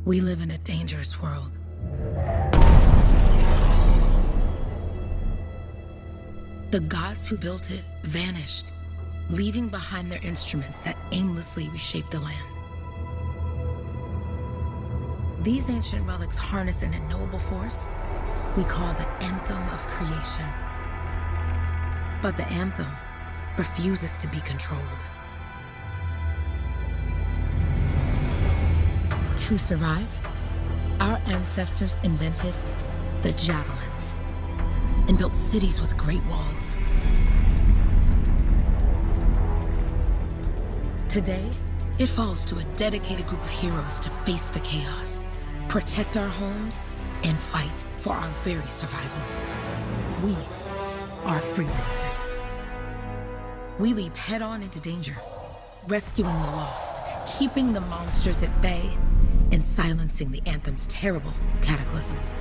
We live in a dangerous world. The gods who built it vanished, leaving behind their instruments that aimlessly reshaped the land. These ancient relics harness an unknowable force we call the Anthem of Creation. But the Anthem refuses to be controlled. To survive, our ancestors invented the javelins and built cities with great walls. Today, it falls to a dedicated group of heroes to face the chaos, protect our homes, and fight for our very survival. We are freelancers. We leap head-on into danger, rescuing the lost, keeping the monsters at bay, and silencing the Anthem's terrible cataclysms.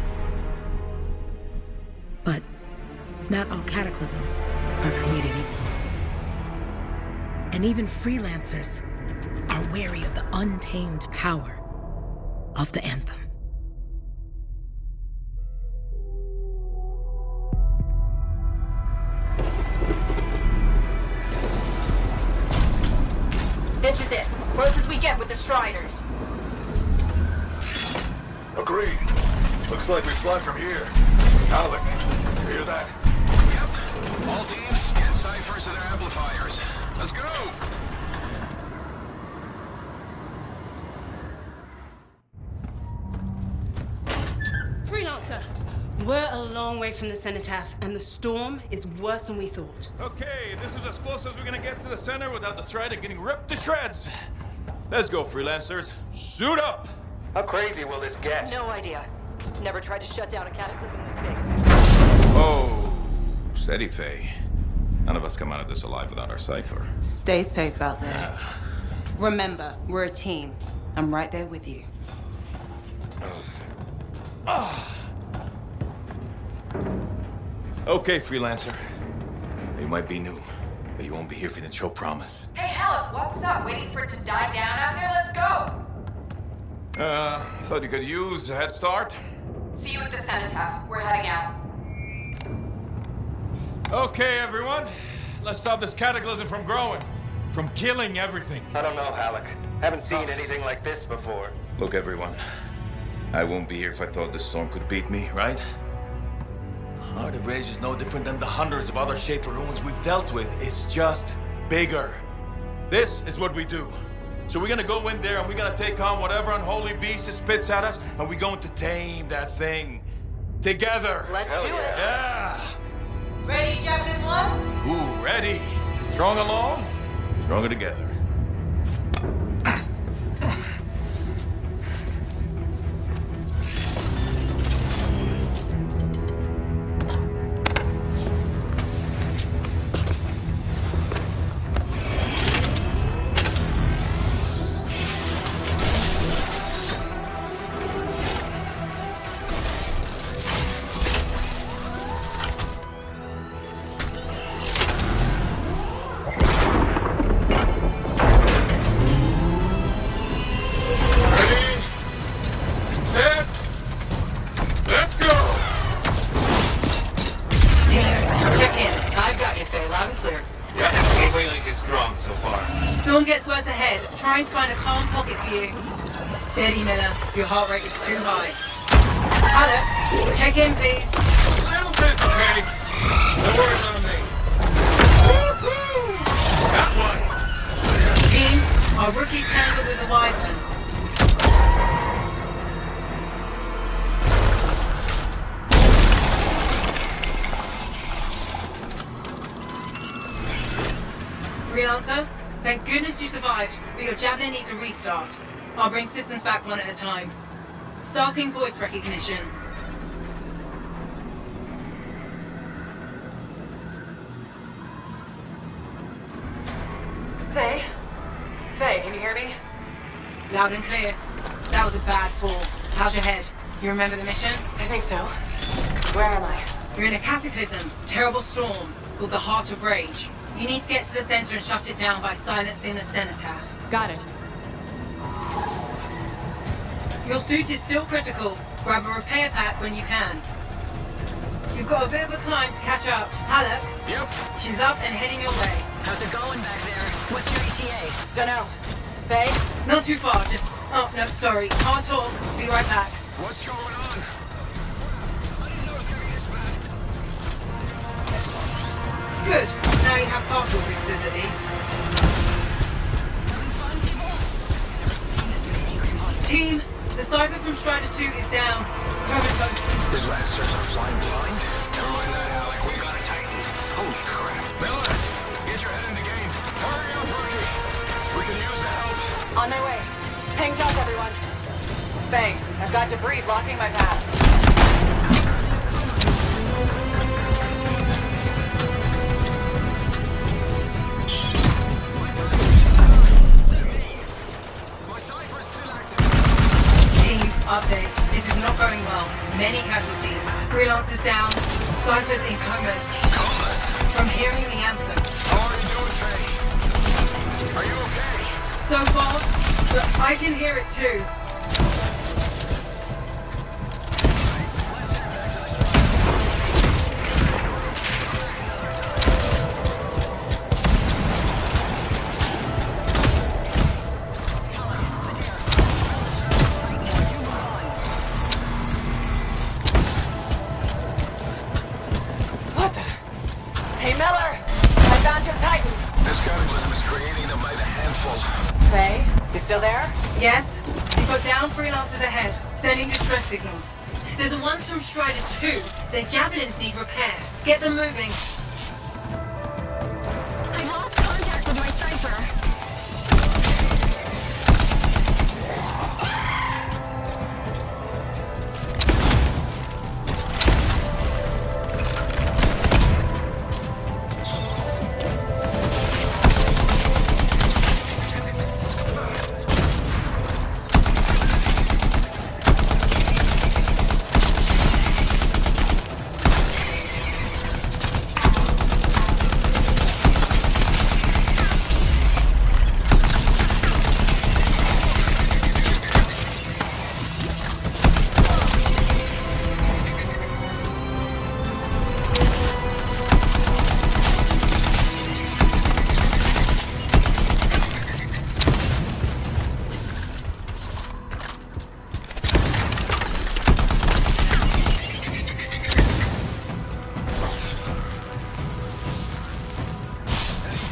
But not all cataclysms are created equal. And even freelancers are wary of the untamed power of the Anthem. This is it. Close as we get with the Striders. Agreed. Looks like we fly from here. Alec, you hear that? Yep. All teams, get ciphers to their amplifiers. Let's go! Freelancer, we're a long way from the cenotaph, and the storm is worse than we thought. Okay, this is as close as we're gonna get to the center without the Strider getting ripped to shreds. Let's go, freelancers. Suit up! How crazy will this get? No idea. Never tried to shut down a cataclysm this big. Oh, steady, Faye. None of us come out of this alive without our cipher. Stay safe out there. Remember, we're a team. I'm right there with you. Okay, freelancer. You might be new, but you won't be here if you didn't show promise. Hey, Halleck, what's up? Waiting for it to die down out there? Let's go! Thought you could use a head start. See you at the cenotaph. We're heading out. Okay, everyone. Let's stop this cataclysm from growing, from killing everything. I don't know, Halleck. Haven't seen anything like this before. Look, everyone. I won't be here if I thought this storm could beat me, right? Heart of Rage is no different than the hundreds of other Shaper ruins we've dealt with. It's just bigger. This is what we do. So we're gonna go in there and we're gonna take on whatever unholy beast it spits at us, and we're going to tame that thing. Together. Let's do it. Yeah. Ready, Javelin 1? Ooh, ready. Strong alone, stronger together. Storm gets worse ahead. Trying to find a calm pocket for you. Steady, Miller. Your heart rate is too high. Alec, check in, please. A little busy, Kenny. No worries on me. Woo-hoo! That one. Team, our rookies handled with the Wyvern. Freelancer, thank goodness you survived, but your Javelin needs a restart. I'll bring systems back one at a time. Starting voice recognition. Faye? Faye, can you hear me? Loud and clear. That was a bad fall. How's your head? You remember the mission? I think so. Where am I? You're in a cataclysm, terrible storm, called the Heart of Rage. You need to get to the center and shut it down by silencing the cenotaph. Got it. Your suit is still critical. Grab a repair pack when you can. You've got a bit of a climb to catch up. Halleck? Yep. She's up and heading your way. How's it going back there? What's your ETA? Dunno. Faye? Not too far, just... Oh, no, sorry. Can't talk. Be right back. What's going on? I didn't know it was gonna be this bad. Good. Now you have partial boosters at least. Team, the Cypher from Strider 2 is down. Comatose. His Lancers are flying blind. Never mind that, Alec. We got a Titan. Holy crap. Miller, get your head in the game. Hurry up, rookie. We can use the help. On my way. Hang tough, everyone. Faye, I've got debris blocking my path. My Cypher's still active. Team, update. This is not going well. Many casualties. Freelancers down. Cyphers in comas. Comas. From hearing the anthem. How are you doing, Faye? Are you okay? So far, but I can hear it too. What the? Hey, Miller! I found your Titan! This cataclysm is creating them by the handful. Faye, you still there? Yes? You've got down freelancers ahead, sending distress signals. They're the ones from Strider 2. Their javelins need repair. Get them moving. I lost contact with my Cypher.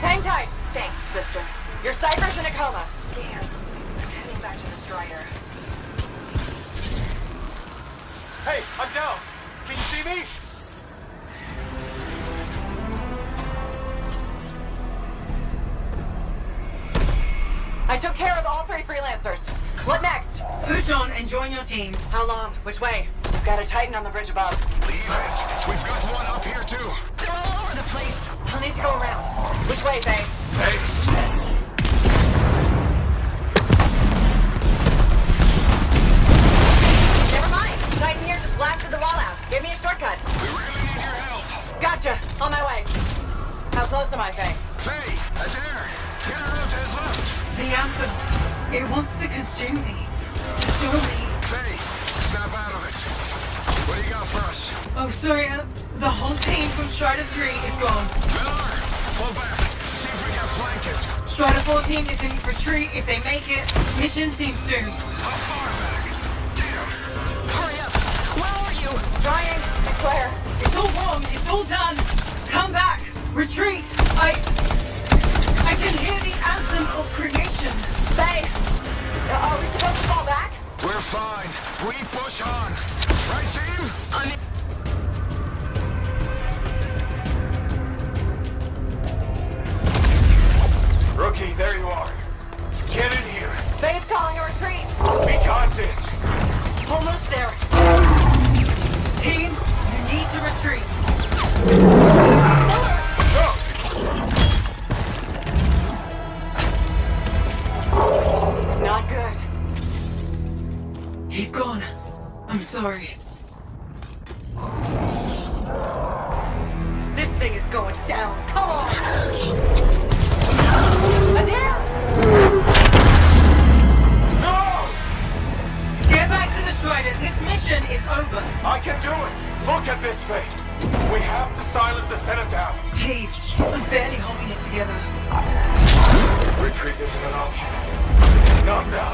Hang tight! Thanks, sister. Your Cypher's in a coma. Damn. I'm heading back to the Strider. Hey, I'm down. Can you see me? I took care of all 3 freelancers. What next? Push on and join your team. How long? Which way? I've got a Titan on the bridge above. Leave it. We've got one up here, too. They're all over the place. I'll need to go around. Which way, Faye? Hey, Never mind. Titan here just blasted the wall out. Give me a shortcut. We really need your help. Gotcha. On my way. How close am I, Faye? Faye, Adair, get her out to his left. The anthem. It wants to consume me. Destroy me. Faye, snap out of it. What do you got for us? Oh, sorry. The whole team from Strider 3 is gone. Miller, pull back. See if we can flank it. Strider 4 team is in retreat. If they make it, mission seems doomed. How far back? Damn. Hurry up. Where are you? Trying. I swear. It's all wrong. It's all done. Come back. Retreat. I can hear the anthem of creation. Faye, are we supposed to fall back? We're fine. We push on. Right, team? rookie, there you are. Get in here. Faye's calling a retreat. We got this. Almost there. Team, you need to retreat. Not good. He's gone. I'm sorry. This thing is going down. Come on. Adair! No! Get together. Retreat isn't an option. Not now.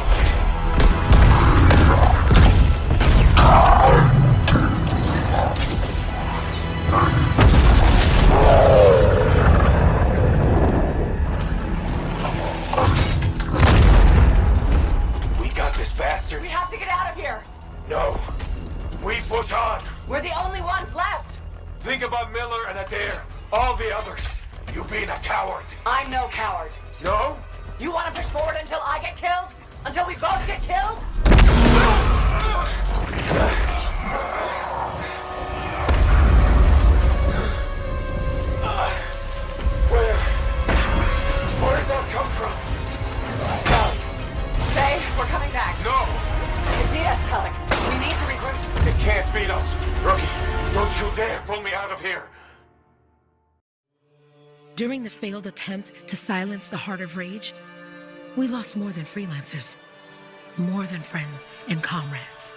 We got this bastard. We have to get out of here. No. We push on. We're the only ones left. Think about Miller and Adair. All the others. You being a coward. I'm no coward. No? You want to push forward until I get killed? Until we both get killed? Where did that come from? Let's go. Faye, we're coming back. No! You beat us, Alec. We need to regroup. It can't beat us. Rookie, don't you dare pull me out of here. During the failed attempt to silence the Heart of Rage, we lost more than freelancers, more than friends and comrades.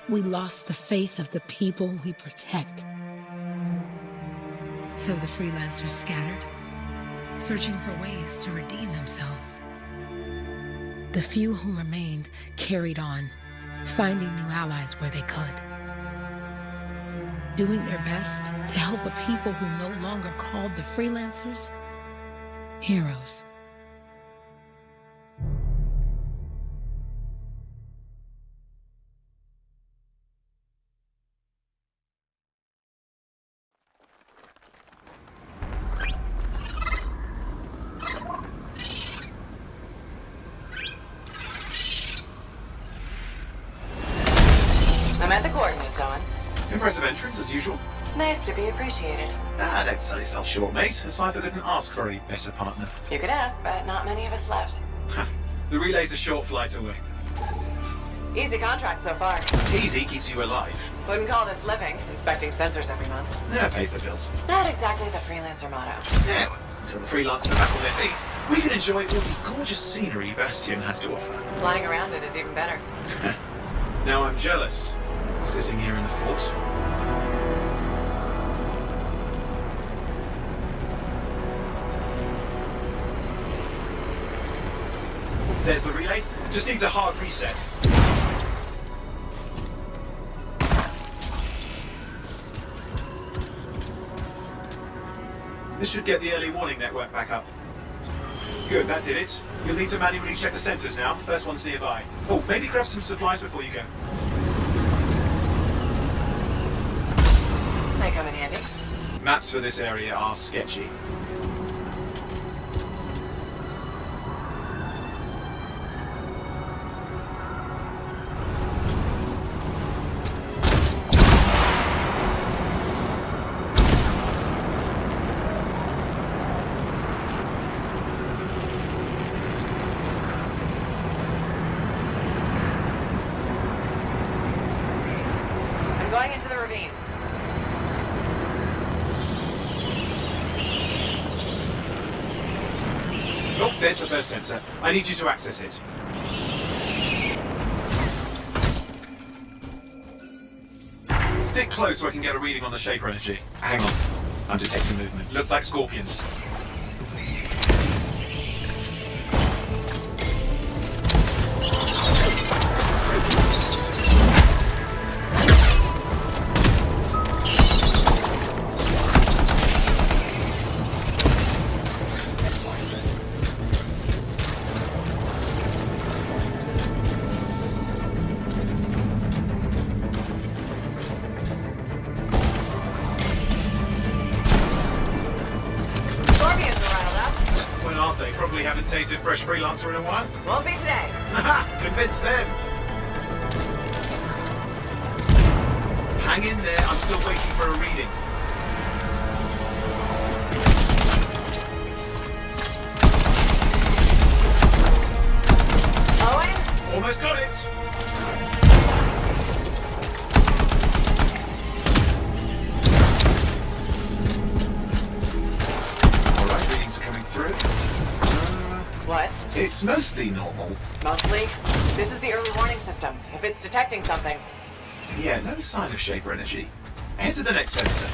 We lost the faith of the people we protect. So the freelancers scattered, searching for ways to redeem themselves. The few who remained carried on, finding new allies where they could. Doing their best to help a people who no longer called the freelancers heroes. I'm at the coordinates on. Impressive entrance, as usual. Nice to be appreciated. Don't sell yourself short, mate. A cipher couldn't ask for a better partner. You could ask, but not many of us left. The relay's a short flight away. Easy contract so far. Easy keeps you alive. Wouldn't call this living, inspecting sensors every month. Yeah, pays the bills. Not exactly the freelancer motto. Yeah, well, until the freelancers are back on their feet, we can enjoy all the gorgeous scenery Bastion has to offer. Flying around it is even better. Now I'm jealous, sitting here in the fort. There's the relay. Just needs a hard reset. This should get the early warning network back up. Good, that did it. You'll need to manually check the sensors now. First one's nearby. Oh, maybe grab some supplies before you go. May come in handy. Maps for this area are sketchy. I'm going into the ravine. Oh, there's the first sensor. I need you to access it. Stick close so I can get a reading on the Shaper energy. Hang on. I'm detecting movement. Looks like scorpions. Scorpions are riled up. Well, aren't they? Probably haven't tasted fresh freelancer in a while. Won't be today. Haha! Convince them! Hang in there, I'm still waiting for a reading. Owen? Almost got it! Alright, readings are coming through. What? It's mostly normal. Mostly? This is the early warning system. If it's detecting something. Yeah, no sign of Shaper energy. Head to the next sensor.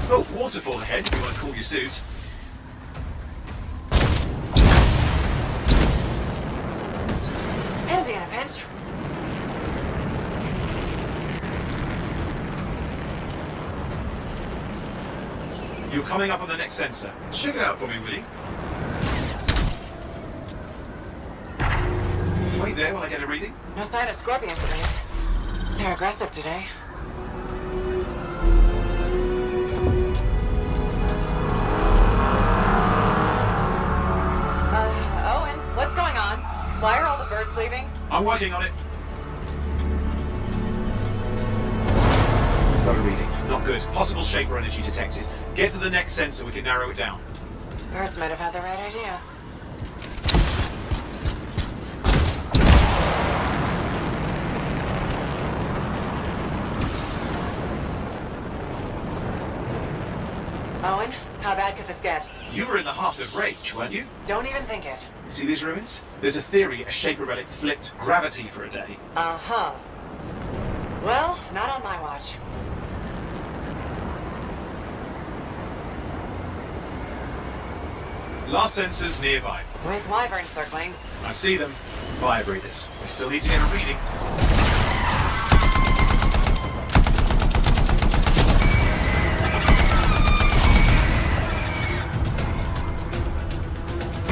Oh, waterfall ahead if you want to cool your suit. Andy in a pinch. You're coming up on the next sensor. Check it out for me, will you? Wait there while I get a reading. No sign of scorpions, at least. They're aggressive today. Owen, what's going on? Why are all the birds leaving? I'm working on it. Got a reading. Not good. Possible Shaper energy detected. Get to the next sensor, we can narrow it down. Birds might have had the right idea. Owen, how bad could this get? You were in the heart of rage, weren't you? Don't even think it. See these ruins? There's a theory a Shaper relic flipped gravity for a day. Uh-huh. Well, not on my watch. Last sensors nearby. With wyverns circling. I see them. Fire breathers. We still need to get a reading.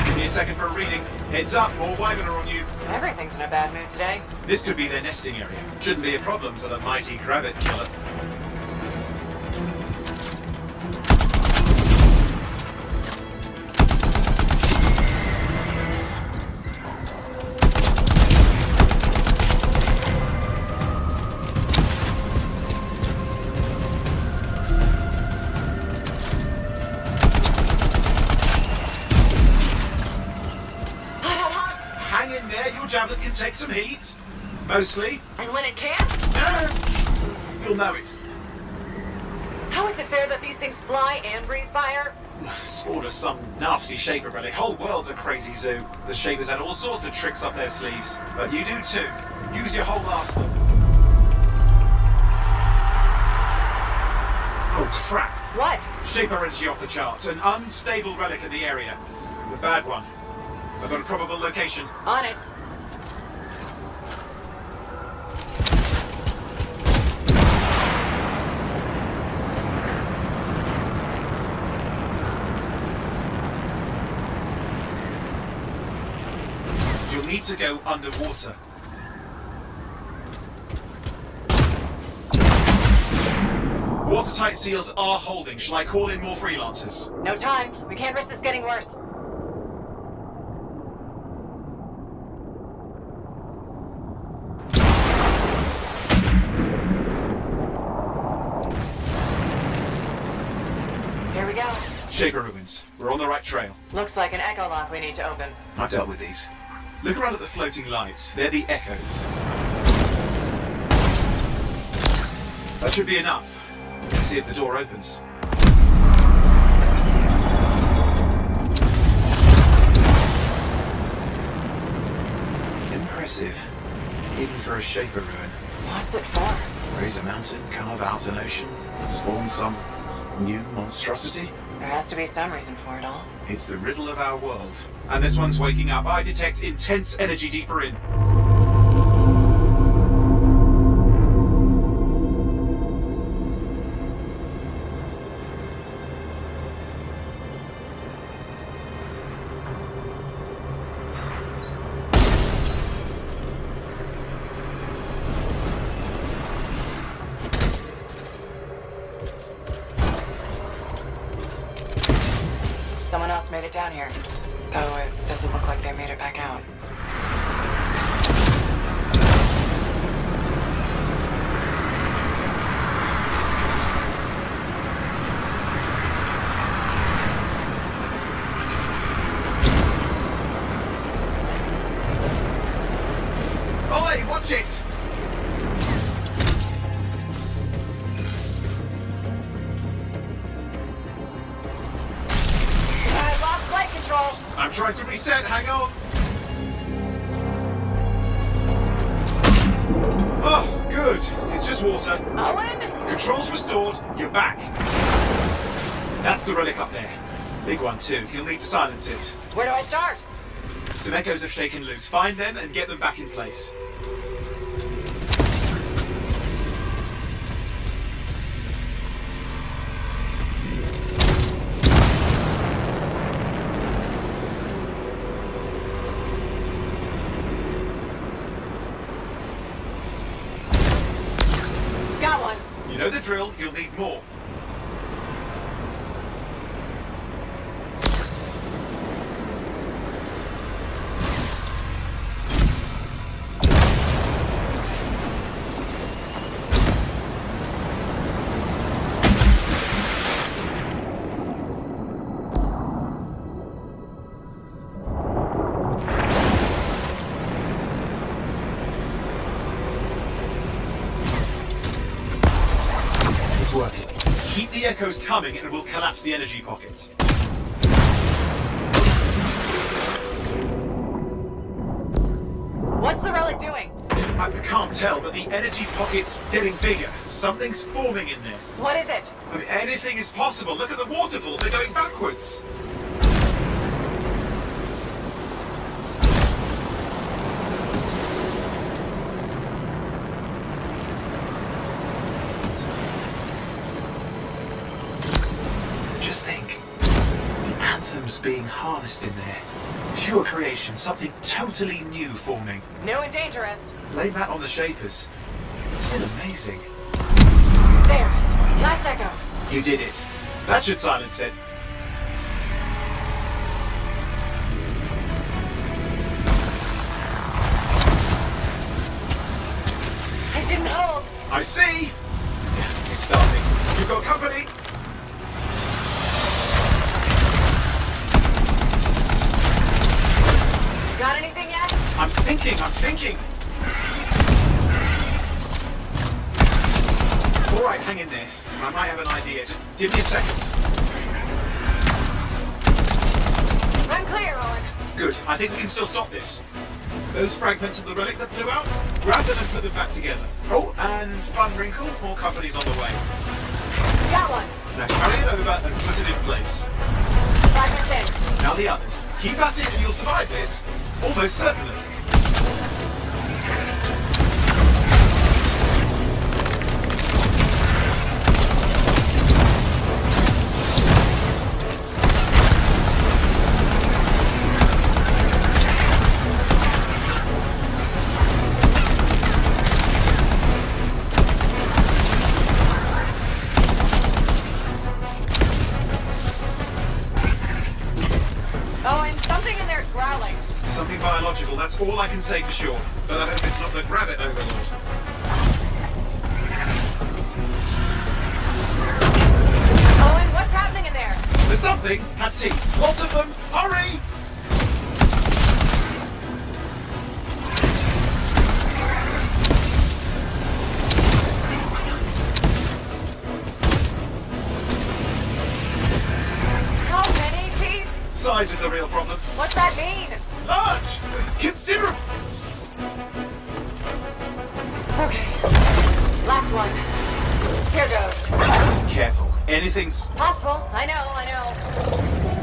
Give me a second for a reading. Heads up, more wyvern are on you. Everything's in a bad mood today. This could be their nesting area. Shouldn't be a problem for the mighty Grabbit killer. Hang in there, your javelin can take some heat. Mostly. And when it can't? You'll know it. How is it fair that these things fly and breathe fire? Sport of some nasty Shaper relic. Whole world's a crazy zoo. The Shapers had all sorts of tricks up their sleeves. But you do too. Use your whole arsenal. Oh crap. What? Shaper energy off the charts. An unstable relic in the area. The bad one. I've got a probable location. On it. You'll need to go underwater. Watertight seals are holding. Shall I call in more freelancers? No time. We can't risk this getting worse. Here we go. Shaper ruins. We're on the right trail. Looks like an echo lock we need to open. I've dealt with these. Look around at the floating lights. They're the echoes. That should be enough. Let's see if the door opens. Impressive. Even for a Shaper ruin. What's it for? Raise a mountain, carve out an ocean, and spawn some new monstrosity? There has to be some reason for it all. It's the riddle of our world. And this one's waking up. I detect intense energy deeper in. Someone else made it down here. Though it doesn't look like they made it back out. Oi, watch it! I lost flight control. I'm trying to reset, hang on. Oh, good. It's just water. Owen? Controls restored, you're back. That's the relic up there. Big one too. You'll need to silence it. Where do I start? Some echoes have shaken loose. Find them and get them back in place. Got one. You know the drill. You'll need more. It's working. Keep the echoes coming and we'll collapse the energy pockets. What's the relic doing? I can't tell, but the energy pocket's getting bigger. Something's forming in there. What is it? I mean, anything is possible. Look at the waterfalls. They're going backwards. Just think. The Anthem's being harnessed in there. Pure creation. Something totally new forming. New and dangerous. Blame that on the Shapers. It's still amazing. There. Last echo. You did it. That should silence it. It didn't hold. I see! It's starting. You've got company! Got anything yet? I'm thinking! Alright, hang in there. I might have an idea. Just give me a second. I'm clear, Owen. Good. I think we can still stop this. Those fragments of the relic that blew out, grab them and put them back together. Oh, and fun wrinkle, more company's on the way. Got one. Now carry it over and put it in place. Fragments in. Now the others. Keep at it and you'll survive this. Almost certainly. Owen, something in there's growling. Something biological, that's all I can say for sure. But I hope it's not the Gravit Overlord. Owen, what's happening in there? There's something has teeth. Lots of them. Hurry! How many teeth? Size is the real problem. What's that mean? Large! Considerable! Okay. Last one. Here goes. Careful. Anything's... Possible. I know.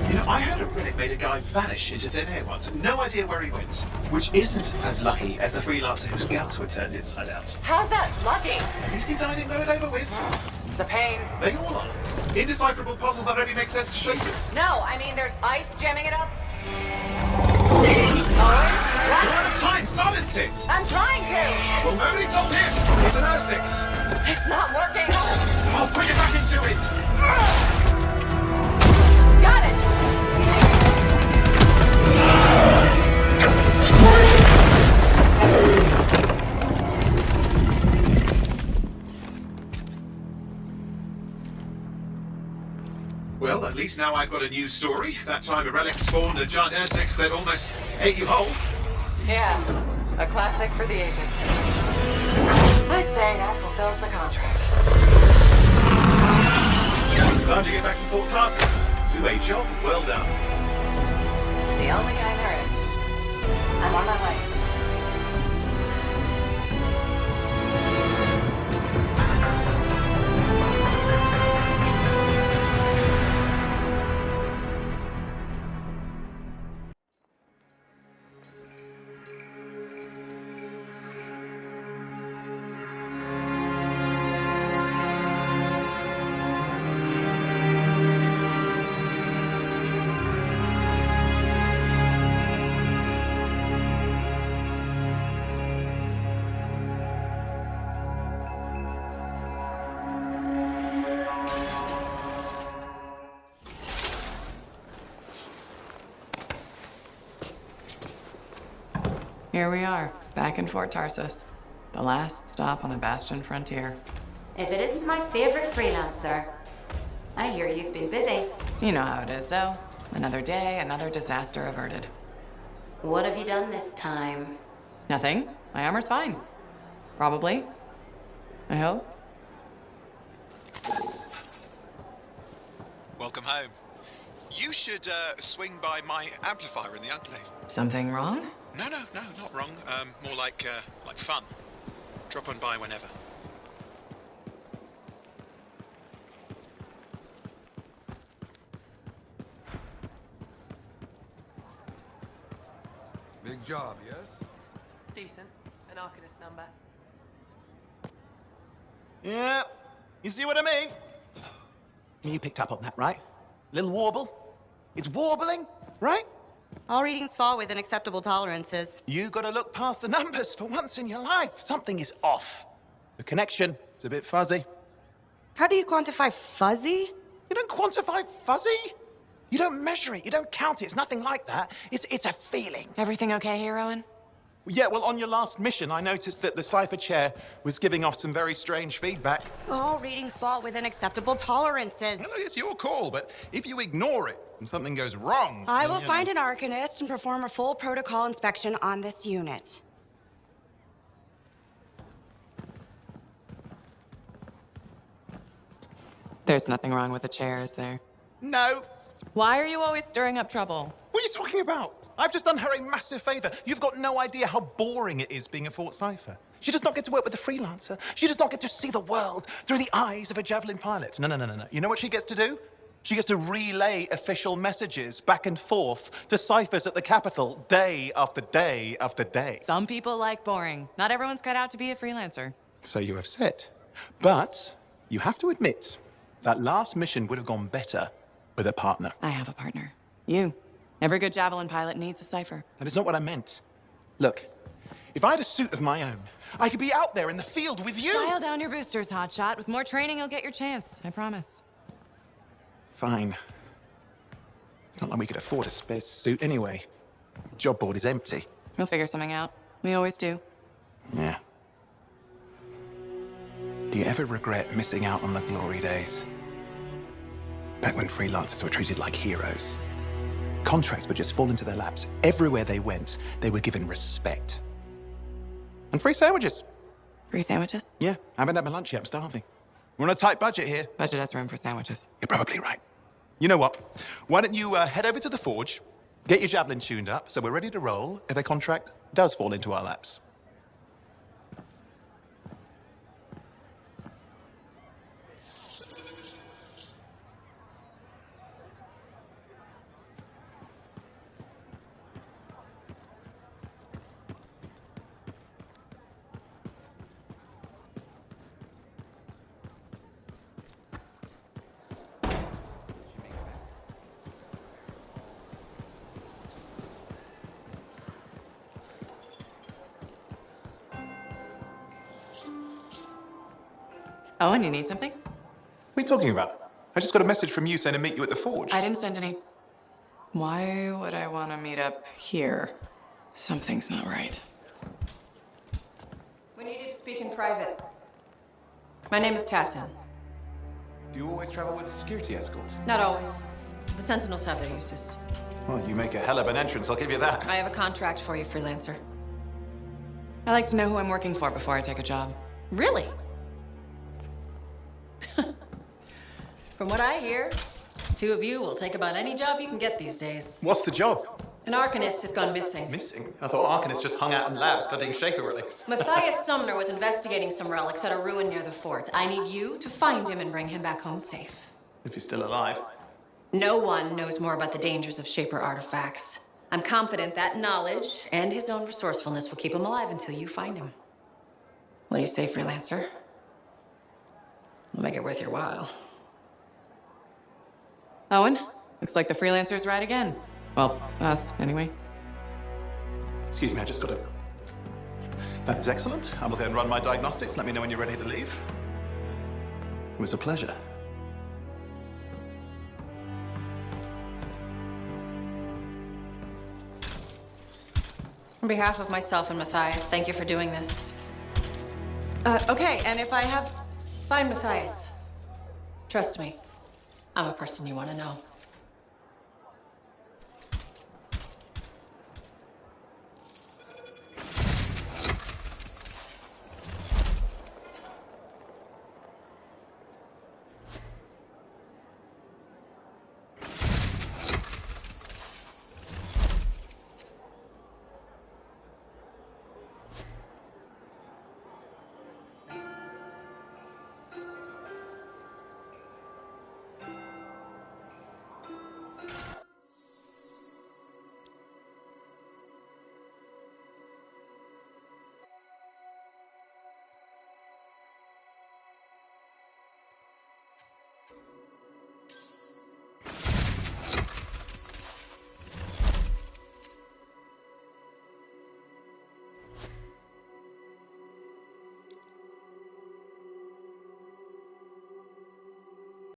You know, I heard a relic made a guy vanish into thin air once. No idea where he went. Which isn't as lucky as the freelancer whose guts were turned inside out. How's that lucky? At least he died and got it over with. This is a pain. They all are. Indecipherable puzzles that only make sense to Shapers. No, I mean there's ice jamming it up. Owen? You're What? out of time! Silence it! I'm trying to. Well, nobody told him! It's an R6! It's not working. I'll put it back into it! Got it. Well, at least now I've got a new story. That time a relic spawned a giant R6 that almost ate you whole. Yeah, a classic for the ages. I'd say that fulfills the contract. Time to get back to Fort Tarsus. To a job well done. The only kind there is. I'm on my way. Here we are, back in Fort Tarsus. The last stop on the Bastion frontier. If it isn't my favorite freelancer. I hear you've been busy. You know how it is, though. Another day, another disaster averted. What have you done this time? Nothing. My armor's fine. Probably. I hope. Welcome home. You should swing by my amplifier in the Enclave. Something wrong? No, not wrong. More like fun. Drop on by whenever. Big job, yes? Decent. An Arcanist number. Yeah, you see what I mean? You picked up on that, right? Little warble? It's warbling, right? All readings fall within acceptable tolerances. You gotta look past the numbers for once in your life. Something is off. The connection is a bit fuzzy. How do you quantify fuzzy? You don't quantify fuzzy? You don't measure it, you don't count it, it's nothing like that. It's a feeling. Everything okay here, Owen? Yeah, well, on your last mission, I noticed that the cipher chair was giving off some very strange feedback. All readings fall within acceptable tolerances. Well, it's your call, but if you ignore it and something goes wrong... I will find an Arcanist and perform a full protocol inspection on this unit. There's nothing wrong with the chair, is there? No. Why are you always stirring up trouble? What are you talking about? I've just done her a massive favor. You've got no idea how boring it is being a Fort Cipher. She does not get to work with a freelancer. She does not get to see the world through the eyes of a Javelin pilot. No. You know what she gets to do? She gets to relay official messages back and forth to ciphers at the Capitol day after day after day. Some people like boring. Not everyone's cut out to be a freelancer. So you have said. But you have to admit, that last mission would have gone better with a partner. I have a partner. You. Every good Javelin pilot needs a cipher. That is not what I meant. Look, if I had a suit of my own, I could be out there in the field with you. Dial down your boosters, hotshot. With more training, you'll get your chance. I promise. Fine. Not like we could afford a spare suit anyway. Job board is empty. We'll figure something out. We always do. Yeah. Do you ever regret missing out on the glory days? Back when freelancers were treated like heroes. Contracts would just fall into their laps. Everywhere they went, they were given respect. And free sandwiches. Free sandwiches? Yeah, I haven't had my lunch yet. I'm starving. We're on a tight budget here. Budget has room for sandwiches. You're probably right. You know what? Why don't you head over to the forge, get your Javelin tuned up, so we're ready to roll if a contract does fall into our laps. Owen, you need something? What are you talking about? I just got a message from you saying to meet you at the forge. I didn't send any. Why would I want to meet up here? Something's not right. We needed to speak in private. My name is Tassin. Do you always travel with a security escort? Not always. The Sentinels have their uses. Well, you make a hell of an entrance, I'll give you that. I have a contract for you, freelancer. I like to know who I'm working for before I take a job. Really? From what I hear, two of you will take about any job you can get these days. What's the job? An Arcanist has gone missing. Missing? I thought Arcanists just hung out in labs studying Schaefer relics. Matthias Sumner was investigating some relics at a ruin near the fort. I need you to find him and bring him back home safe. If he's still alive. No one knows more about the dangers of Shaper artifacts. I'm confident that knowledge and his own resourcefulness will keep him alive until you find him. What do you say, freelancer? I'll make it worth your while. Owen, looks like the freelancer's right again. Well, us, anyway. Excuse me, I just got a... That is excellent. I will go and run my diagnostics. Let me know when you're ready to leave. It was a pleasure. On behalf of myself and Matthias, thank you for doing this. Okay, and if I have... Fine, Matthias. Trust me, I'm a person you want to know.